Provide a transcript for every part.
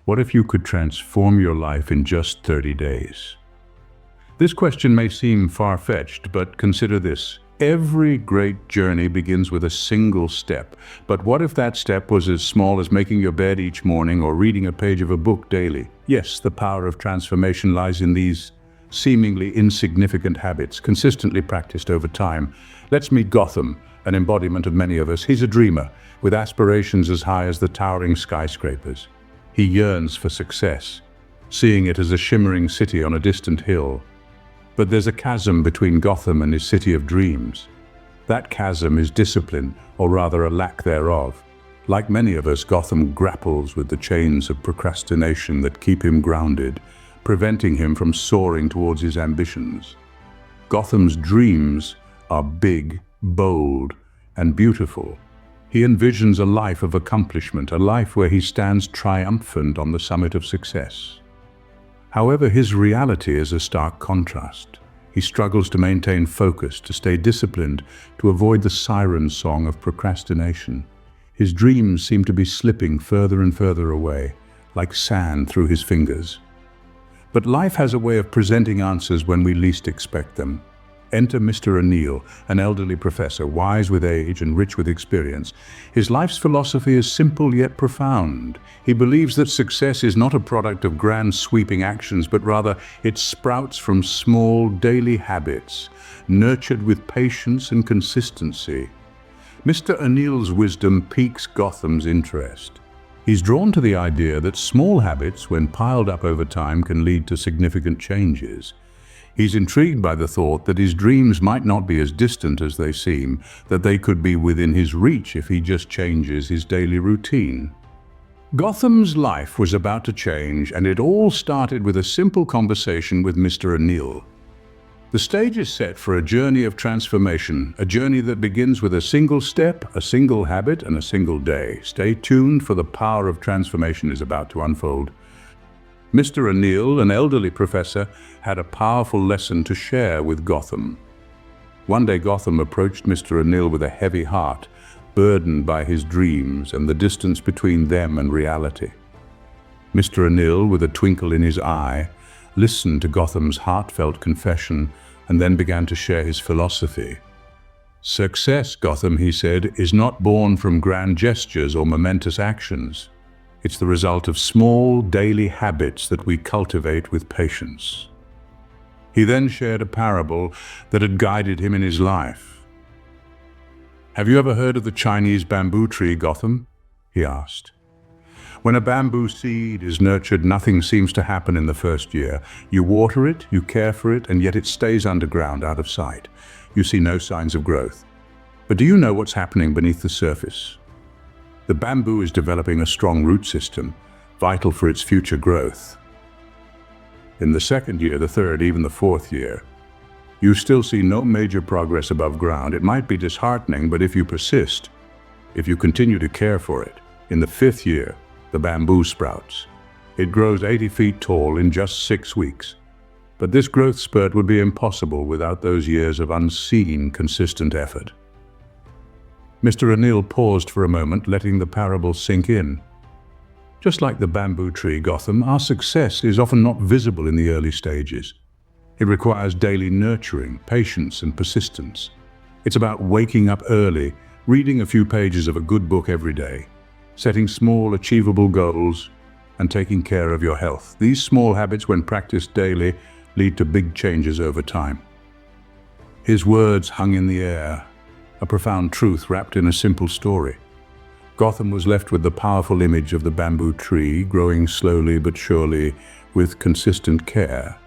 What if you could transform your life in just 30 days? This question may seem far-fetched, but consider this. Every great journey begins with a single step. But what if that step was as small as making your bed each morning or reading a page of a book daily? Yes, the power of transformation lies in these seemingly insignificant habits, consistently practiced over time. Let's meet Gotham, an embodiment of many of us. He's a dreamer, with aspirations as high as the towering skyscrapers. He yearns for success, seeing it as a shimmering city on a distant hill. But there's a chasm between Gotham and his city of dreams. That chasm is discipline, or rather a lack thereof. Like many of us, Gotham grapples with the chains of procrastination that keep him grounded, preventing him from soaring towards his ambitions. Gotham's dreams are big, bold, and beautiful. He envisions a life of accomplishment, a life where he stands triumphant on the summit of success. However, his reality is a stark contrast. He struggles to maintain focus, to stay disciplined, to avoid the siren song of procrastination. His dreams seem to be slipping further and further away, like sand through his fingers. But life has a way of presenting answers when we least expect them. Enter Mr. O'Neill, an elderly professor, wise with age and rich with experience. His life's philosophy is simple yet profound. He believes that success is not a product of grand sweeping actions, but rather it sprouts from small daily habits, nurtured with patience and consistency. Mr. O'Neill's wisdom piques Gotham's interest. He's drawn to the idea that small habits, when piled up over time, can lead to significant changes. He's intrigued by the thought that his dreams might not be as distant as they seem, that they could be within his reach if he just changes his daily routine. Gotham's life was about to change, and it all started with a simple conversation with Mr. O'Neill. The stage is set for a journey of transformation, a journey that begins with a single step, a single habit, and a single day. Stay tuned, for the power of transformation is about to unfold. Mr. O'Neill, an elderly professor, had a powerful lesson to share with Gotham. One day Gotham approached Mr. O'Neill with a heavy heart, burdened by his dreams and the distance between them and reality. Mr. O'Neill, with a twinkle in his eye, listened to Gotham's heartfelt confession and then began to share his philosophy. "Success, Gotham," he said, "is not born from grand gestures or momentous actions. It's the result of small, daily habits that we cultivate with patience." He then shared a parable that had guided him in his life. "Have you ever heard of the Chinese bamboo tree, Gotham?" he asked. "When a bamboo seed is nurtured, nothing seems to happen in the first year. You water it, you care for it, and yet it stays underground, out of sight. You see no signs of growth. But do you know what's happening beneath the surface? The bamboo is developing a strong root system, vital for its future growth. In the second year, the third, even the fourth year, you still see no major progress above ground. It might be disheartening, but if you persist, if you continue to care for it, in the fifth year, the bamboo sprouts. It grows 80 feet tall in just 6 weeks. But this growth spurt would be impossible without those years of unseen, consistent effort." Mr. O'Neill paused for a moment, letting the parable sink in. Just like the bamboo tree, Gotham, our success is often not visible in the early stages. It requires daily nurturing, patience, and persistence. It's about waking up early, reading a few pages of a good book every day, setting small, achievable goals, and taking care of your health. These small habits, when practiced daily, lead to big changes over time. His words hung in the air, a profound truth wrapped in a simple story. Gotham was left with the powerful image of the bamboo tree, growing slowly but surely with consistent care.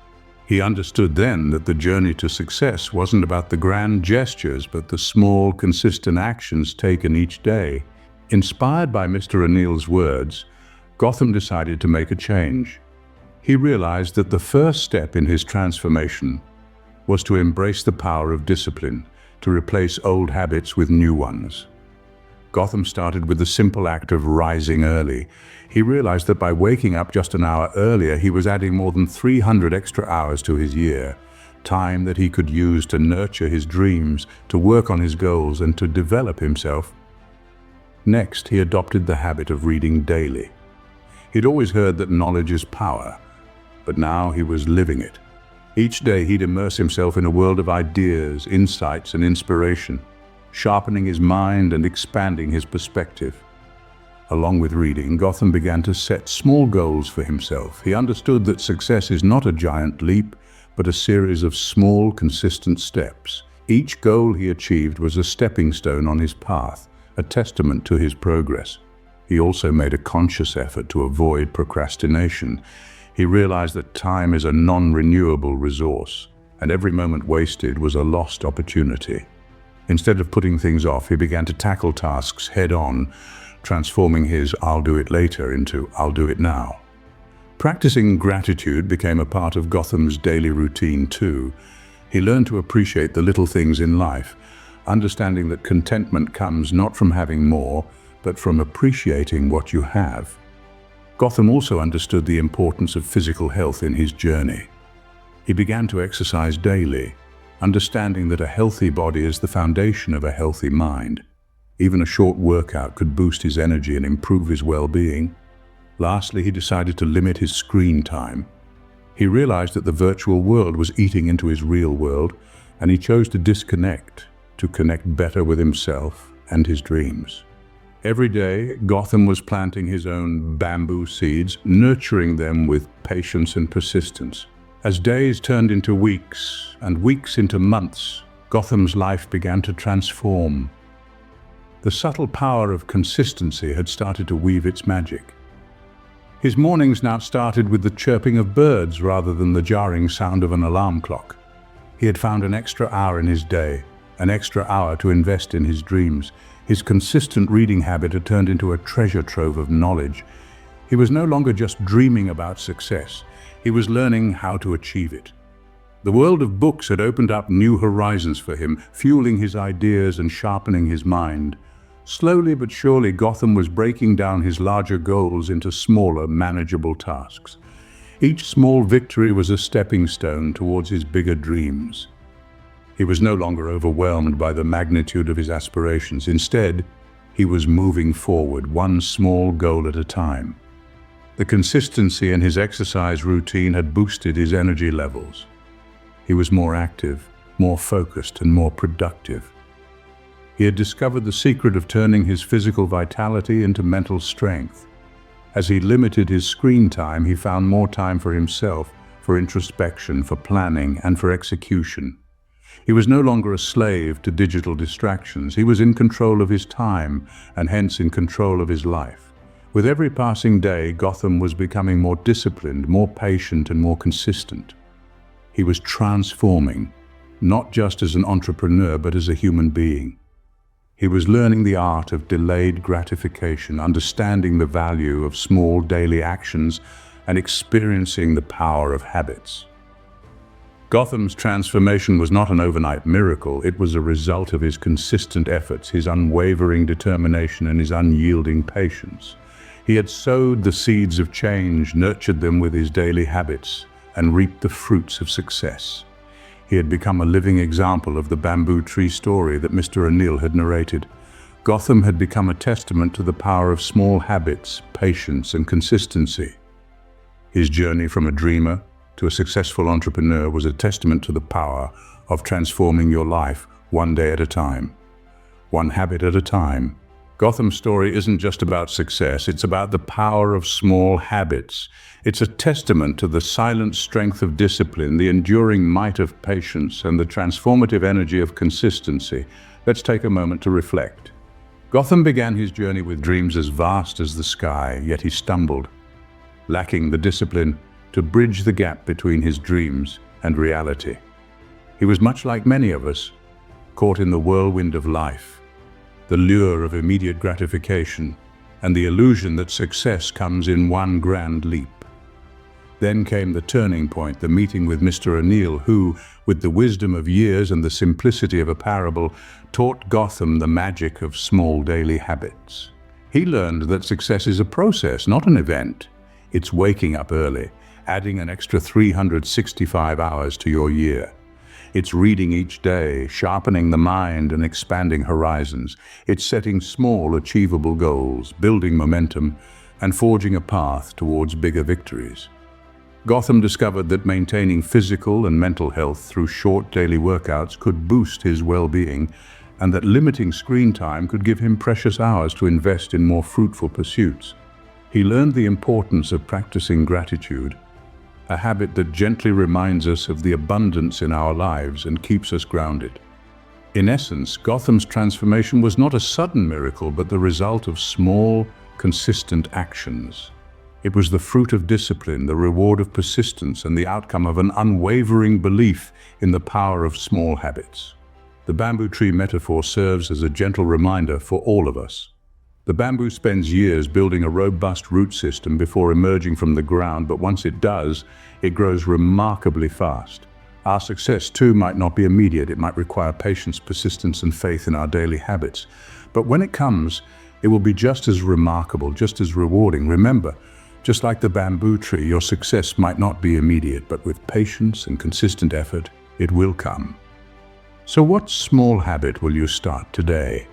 He understood then that the journey to success wasn't about the grand gestures, but the small, consistent actions taken each day. Inspired by Mr. O'Neill's words, Gotham decided to make a change. He realized that the first step in his transformation was to embrace the power of discipline, to replace old habits with new ones. Gotham started with the simple act of rising early. He realized that by waking up just an hour earlier, he was adding more than 300 extra hours to his year, time that he could use to nurture his dreams, to work on his goals, and to develop himself. Next, he adopted the habit of reading daily. He'd always heard that knowledge is power, but now he was living it. Each day he'd immerse himself in a world of ideas, insights, and inspiration, sharpening his mind and expanding his perspective. Along with reading, Gotham began to set small goals for himself. He understood that success is not a giant leap, but a series of small, consistent steps. Each goal he achieved was a stepping stone on his path, a testament to his progress. He also made a conscious effort to avoid procrastination. He realized that time is a non-renewable resource, and every moment wasted was a lost opportunity. Instead of putting things off, he began to tackle tasks head-on, transforming his "I'll do it later" into "I'll do it now." Practicing gratitude became a part of Gotham's daily routine too. He learned to appreciate the little things in life, understanding that contentment comes not from having more, but from appreciating what you have. Gotham also understood the importance of physical health in his journey. He began to exercise daily, understanding that a healthy body is the foundation of a healthy mind. Even a short workout could boost his energy and improve his well-being. Lastly, he decided to limit his screen time. He realized that the virtual world was eating into his real world, and he chose to disconnect, to connect better with himself and his dreams. Every day, Gotham was planting his own bamboo seeds, nurturing them with patience and persistence. As days turned into weeks, and weeks into months, Gotham's life began to transform. The subtle power of consistency had started to weave its magic. His mornings now started with the chirping of birds rather than the jarring sound of an alarm clock. He had found an extra hour in his day, an extra hour to invest in his dreams. His consistent reading habit had turned into a treasure trove of knowledge. He was no longer just dreaming about success. He was learning how to achieve it. The world of books had opened up new horizons for him, fueling his ideas and sharpening his mind. Slowly but surely, Gotham was breaking down his larger goals into smaller, manageable tasks. Each small victory was a stepping stone towards his bigger dreams. He was no longer overwhelmed by the magnitude of his aspirations. Instead, he was moving forward, one small goal at a time. The consistency in his exercise routine had boosted his energy levels. He was more active, more focused, and more productive. He had discovered the secret of turning his physical vitality into mental strength. As he limited his screen time, he found more time for himself, for introspection, for planning, and for execution. He was no longer a slave to digital distractions. He was in control of his time, and hence in control of his life. With every passing day, Gotham was becoming more disciplined, more patient, and more consistent. He was transforming, not just as an entrepreneur, but as a human being. He was learning the art of delayed gratification, understanding the value of small daily actions, and experiencing the power of habits. Gotham's transformation was not an overnight miracle. It was a result of his consistent efforts, his unwavering determination, and his unyielding patience. He had sowed the seeds of change, nurtured them with his daily habits, and reaped the fruits of success. He had become a living example of the bamboo tree story that Mr. O'Neill had narrated. Gotham had become a testament to the power of small habits, patience, and consistency. His journey from a dreamer to a successful entrepreneur was a testament to the power of transforming your life one day at a time, one habit at a time. Gotham's story isn't just about success, it's about the power of small habits. It's a testament to the silent strength of discipline, the enduring might of patience, and the transformative energy of consistency. Let's take a moment to reflect. Gotham began his journey with dreams as vast as the sky, yet he stumbled, lacking the discipline to bridge the gap between his dreams and reality. He was much like many of us, caught in the whirlwind of life, the lure of immediate gratification, and the illusion that success comes in one grand leap. Then came the turning point, the meeting with Mr. O'Neill, who, with the wisdom of years and the simplicity of a parable, taught Gotham the magic of small daily habits. He learned that success is a process, not an event. It's waking up early, adding an extra 365 hours to your year. It's reading each day, sharpening the mind and expanding horizons. It's setting small, achievable goals, building momentum, and forging a path towards bigger victories. Gotham discovered that maintaining physical and mental health through short daily workouts could boost his well-being, and that limiting screen time could give him precious hours to invest in more fruitful pursuits. He learned the importance of practicing gratitude, a habit that gently reminds us of the abundance in our lives and keeps us grounded. In essence, Gotham's transformation was not a sudden miracle, but the result of small, consistent actions. It was the fruit of discipline, the reward of persistence, and the outcome of an unwavering belief in the power of small habits. The bamboo tree metaphor serves as a gentle reminder for all of us. The bamboo spends years building a robust root system before emerging from the ground, but once it does, it grows remarkably fast. Our success, too, might not be immediate. It might require patience, persistence, and faith in our daily habits. But when it comes, it will be just as remarkable, just as rewarding. Remember, just like the bamboo tree, your success might not be immediate, but with patience and consistent effort, it will come. So what small habit will you start today?